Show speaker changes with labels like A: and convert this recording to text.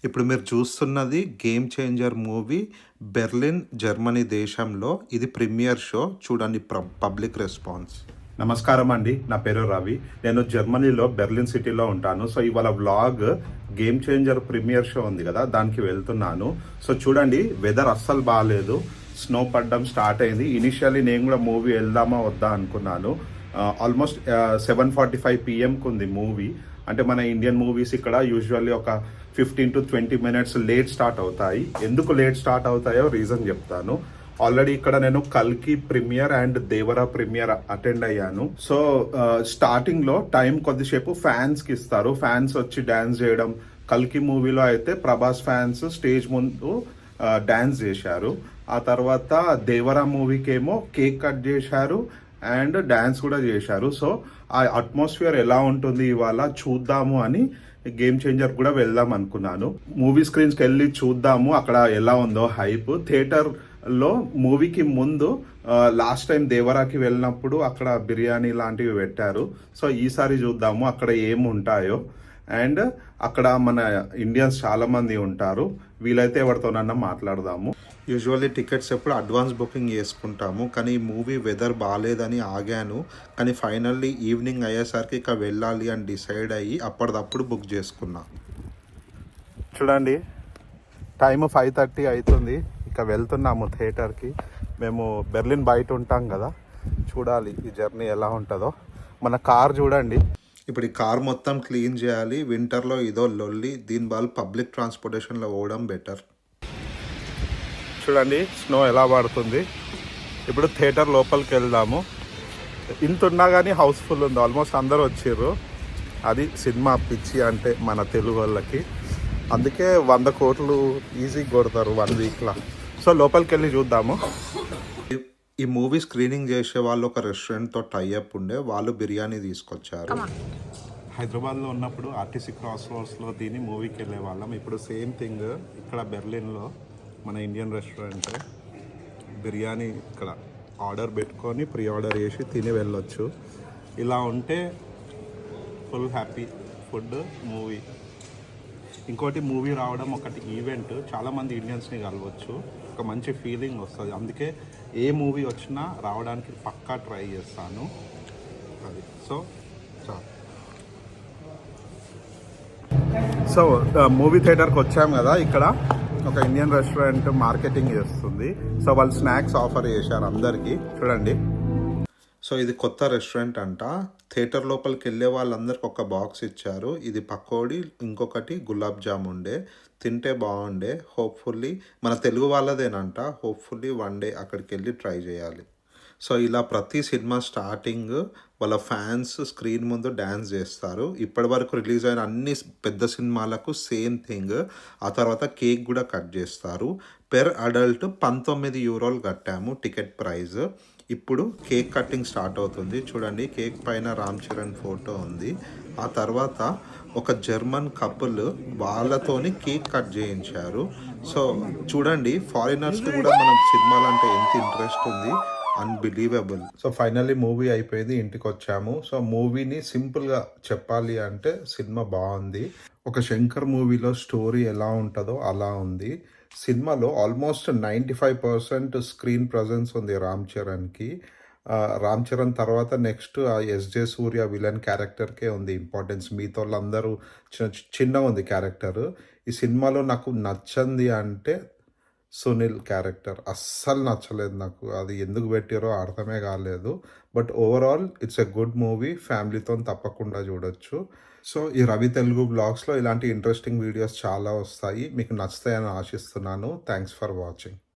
A: ఇప్పుడు మీరు చూస్తున్నది 'game changer' movie Berlin, Germany దేశంలో. ఇది ప్రీమియర్ షో. చూడండి పబ్లిక్ రెస్పాన్స్.
B: నమస్కారం అండి, నా పేరు రవి. నేను జర్మనీలో బెర్లిన్ సిటీలో ఉంటాను. సో ఇవాళ vlog game changer premiere show ఉంది కదా, దానికి వెళ్తున్నాను. సో చూడండి, వెదర్ అస్సలు బాగాలేదు, స్నో పడడం స్టార్ట్ అయింది. ఇనిషియల్లీ నేను కూడా మూవీ వెళ్దామా వద్దా అనుకున్నాను. ఆల్మోస్ట్ 7:45 PM ఉంది మూవీ. అంటే మన ఇండియన్ మూవీస్ ఇక్కడ యూజువల్లీ ఒక 15 to 20 minutes లేట్ స్టార్ట్ అవుతాయి. ఎందుకు లేట్ స్టార్ట్ అవుతాయో రీజన్ చెప్తాను. ఆల్రెడీ ఇక్కడ నేను కల్కి premiere and Devara premiere attend అయ్యాను. సో స్టార్టింగ్ లో టైం కొద్దిసేపు ఫ్యాన్స్ కి ఇస్తారు, ఫ్యాన్స్ వచ్చి డాన్స్ చేయడం. కల్కి మూవీలో అయితే ప్రభాస్ ఫ్యాన్స్ స్టేజ్ ముందు డాన్స్ చేశారు. ఆ తర్వాత దేవరా మూవీకి ఏమో కేక్ కట్ చేశారు అండ్ డాన్స్ కూడా చేశారు. సో ఆ అట్మాస్ఫియర్ ఎలా ఉంటుంది ఇవాళ చూద్దాము అని గేమ్ చేంజర్ కూడా వెళ్దాం అనుకున్నాను. మూవీ స్క్రీన్స్కి వెళ్ళి చూద్దాము అక్కడ ఎలా ఉందో హైప్. థియేటర్ లో మూవీకి ముందు లాస్ట్ టైం దేవరాకి వెళ్ళినప్పుడు అక్కడ బిర్యానీ లాంటివి పెట్టారు. సో ఈసారి చూద్దాము అక్కడ ఏమి ఉంటాయో. అండ్ అక్కడ మన ఇండియన్స్ చాలా మంది ఉంటారు, వీలైతే ఎవరితోనన్నా మాట్లాడదాము.
A: యూజువల్లీ టికెట్స్ ఎప్పుడు అడ్వాన్స్ బుకింగ్ చేసుకుంటాము, కానీ ఈ మూవీ వెదర్ బాగాలేదని ఆగాను. కానీ ఫైనల్లీ ఈవినింగ్ అయ్యేసరికి ఇక వెళ్ళాలి అని డిసైడ్ అయ్యి అప్పటిదప్పుడు బుక్ చేసుకున్నా.
B: చూడండి, టైం 5:30 అవుతుంది. ఇక వెళ్తున్నాము థియేటర్కి. మేము బెర్లిన్ బయట ఉంటాం కదా, చూడాలి ఈ జర్నీ ఎలా ఉంటుందో. మన కార్ చూడండి.
A: ఇప్పుడు ఈ కార్ మొత్తం క్లీన్ చేయాలి. వింటర్లో ఇదో లొల్లి, దీని వాళ్ళు పబ్లిక్ ట్రాన్స్పోర్టేషన్లో పోవడం బెటర్.
B: చూడండి స్నో ఎలా పడుతుంది. ఇప్పుడు థియేటర్ లోపలికి వెళ్దాము. ఇంత ఉన్నా కానీ హౌస్ఫుల్ ఉంది, ఆల్మోస్ట్ అందరూ వచ్చిర్రు. అది సినిమా పిచ్చి అంటే మన తెలుగు వాళ్ళకి. అందుకే 100 కోట్లు ఈజీగా కొడతారు 1 వీక్లో. సో లోపలికి వెళ్ళి చూద్దాము.
A: ఈ మూవీ స్క్రీనింగ్ చేసే వాళ్ళు ఒక రెస్టారెంట్తో టైఅప్ ఉండే, వాళ్ళు బిర్యానీ తీసుకొచ్చారు.
B: హైదరాబాద్లో ఉన్నప్పుడు ఆర్టీసీ క్రాస్ రోడ్స్లో తిని మూవీకి వెళ్ళే వాళ్ళం. ఇప్పుడు సేమ్ థింగ్ ఇక్కడ బెర్లిన్లో మన ఇండియన్ రెస్టారెంట్. బిర్యానీ ఇక్కడ ఆర్డర్ పెట్టుకొని ప్రీ ఆర్డర్ చేసి తిని వెళ్ళొచ్చు. ఇలా ఉంటే ఫుల్ హ్యాపీ ఫుడ్ మూవీ. ఇంకోటి మూవీ రావడం ఒకటి ఈవెంట్, చాలామంది ఇండియన్స్ని కలవచ్చు, ఒక మంచి ఫీలింగ్ వస్తుంది. అందుకే ఏ మూవీ వచ్చినా రావడానికి పక్కా ట్రై చేస్తాను. అది సో మూవీ థియేటర్కి వచ్చాము కదా, ఇక్కడ ఒక ఇండియన్ రెస్టారెంట్ మార్కెటింగ్ చేస్తుంది. సో వాళ్ళు స్నాక్స్ ఆఫర్ చేశారు అందరికీ. చూడండి,
A: సో ఇది కొత్త రెస్టారెంట్ అంట. థియేటర్ లోపలికి వెళ్ళే వాళ్ళందరికి ఒక బాక్స్ ఇచ్చారు. ఇది పకోడీ, ఇంకొకటి గులాబ్ జామ్ ఉండే. తింటే బాగుండే. హోప్ఫుల్లీ మన తెలుగు వాళ్ళదేనంట. హోప్ఫుల్లీ వన్ డే అక్కడికి వెళ్ళి ట్రై చేయాలి. సో ఇలా ప్రతి సినిమా స్టార్టింగ్ వాళ్ళ ఫ్యాన్స్ స్క్రీన్ ముందు డ్యాన్స్ చేస్తారు. ఇప్పటి వరకు రిలీజ్ అయిన అన్ని పెద్ద సినిమాలకు సేమ్ థింగ్. ఆ తర్వాత కేక్ కూడా కట్ చేస్తారు. పెర్ అడల్ట్ 19 యూరోలు కట్టాము టికెట్ ప్రైస్. ఇప్పుడు కేక్ కటింగ్ స్టార్ట్ అవుతుంది. చూడండి, కేక్ పైన రామ్ చరణ్ ఫోటో ఉంది. ఆ తర్వాత ఒక జర్మన్ కపుల్ వాళ్ళతోని కేక్ కట్ చేయించారు. సో చూడండి, ఫారినర్స్కి కూడా మనం సినిమాలంటే ఎంత ఇంట్రెస్ట్ ఉంది, అన్బిలీవబుల్.
B: సో ఫైనల్లీ మూవీ అయిపోయింది, ఇంటికి వచ్చాము. సో మూవీని సింపుల్గా చెప్పాలి అంటే సినిమా బాగుంది. ఒక శంకర్ మూవీలో స్టోరీ ఎలా ఉంటుందో అలా ఉంది. సినిమాలో ఆల్మోస్ట్ 95% స్క్రీన్ ప్రజెన్స్ ఉంది రామ్ చరణ్కి. రామ్ చరణ్ తర్వాత నెక్స్ట్ ఎస్జే సూర్య విలన్ క్యారెక్టర్కే ఉంది ఇంపార్టెన్స్. మిగతా వాళ్ళందరూ చిన్న ఉంది క్యారెక్టర్. ఈ సినిమాలో నాకు నచ్చింది అంటే సునీల్ క్యారెక్టర్ అస్సలు నచ్చలేదు నాకు. అది ఎందుకు పెట్టారో అర్థమే కాలేదు. But overall it's a good movie, ఫ్యామిలీతో తప్పకుండా చూడొచ్చు. సో ఈ రవి తెలుగు బ్లాగ్స్లో ఇలాంటి ఇంట్రెస్టింగ్ వీడియోస్ చాలా వస్తాయి, మీకు నచ్చుతాయని ఆశిస్తున్నాను. Thanks for watching.